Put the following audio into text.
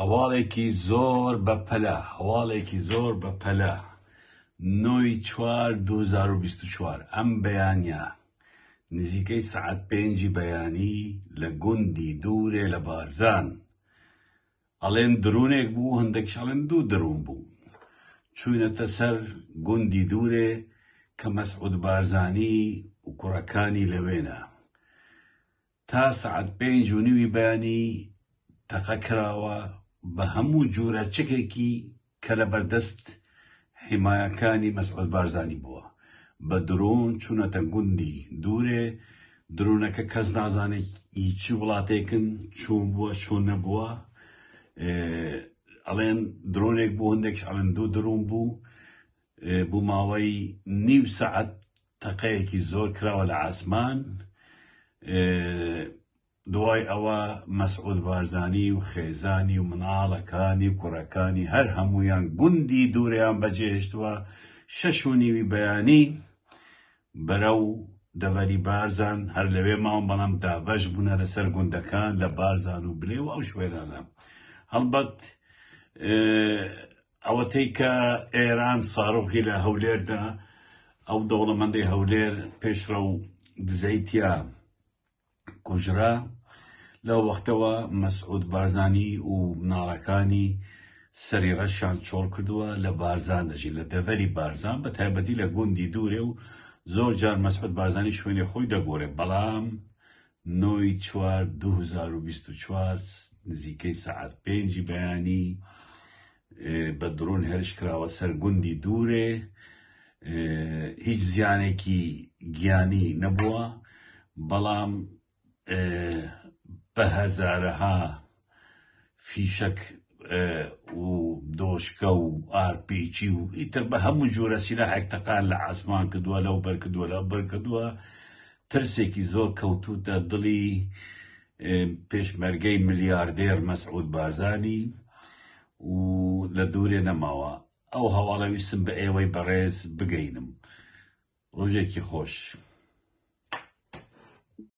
هەواڵێکی زۆر بەپەلە 9/4/2024 ئەم بەیانیە نزیکەی سەعات 5 بەیانی لە گوندی دوورێ لە بارزان ئەڵێن درۆنێک بوو، هەندێکیش ئەڵێن 2 درۆن بوو، چوونەتە سەر گوندی دوورێ کە مەسعود بارزانی و کوڕەکانی لەوێنە. تا سەعات 5:30 بەیانی تەقە کراوە بە هەموو جۆرە چکێکی کە لە بەردەست حیمایەکانی مەسعود بارزانی بووە. بە درۆن چوونەتە گوندی دوورێ، درۆنەکە کەس نازانێت هیچی وڵاتێکن چۆن بووە چۆن نەبووە. ئەڵێن درۆنێک بوو، هەندێکش ئەڵێن 2 درۆن بوو. بۆ ماوەی نیو سەعات تەقەیەکی زۆر کراوە لە عاسمان. دوای ئەوە مەسعود بارزانی و خێزانی و مناڵەکانی و کوڕەکانی هەر هەمویان گوندی دوورەیان بەجێهێشتووە. 6:30 بەیانی بەرەو دەڤەری بارزان هەر لەوێ ماوە، بەڵام دابەش بوونە لەسەر گوندەکان لە بارزان و بلێ و ئەو شوێنانە. هەڵبەت ئەوەتەی کە ئێران ساڕۆخی لە هەولێردا، ئەو دەوڵەمەندەی هەولێر پێشڕەو دزەیتیا کوژرا، لەو وەختەوە مەسعود بارزانی و مناڵەکانی سەری ڕەشیان چۆڵ کردووە لە بارزان دەژی، لە دەڤەری بارزان، بە تایبەتی لە گوندی دوورێ، و زۆر جار مەسعود بارزانی شوێنی خۆی دەگۆڕێ. بەڵام 9/4/2024 نزیکەی سەعات 5 بەیانی بە درۆن هێرش کراوە سەر گوندی دوورێ. هیچ زیانێکی گیانی نەبووە، بەڵام بە هەزارەها فیشەک و دۆشکە و ئارپیچی و ئیتر بە هەموو جۆرە سیلاحێک تەقان لە عاسمان کردووە، لەو بەرکردووە لەو بەرکردووە. ترسێکی زۆر کەوتوتە دڵی پێشمەرگەی ملیاردێر مەسعود بارزانی و لە دوورێ نەماوە. ئەو هەواڵە ویستم بە ئێوەی بەڕێز بگەینم. ڕۆژێکی خۆش.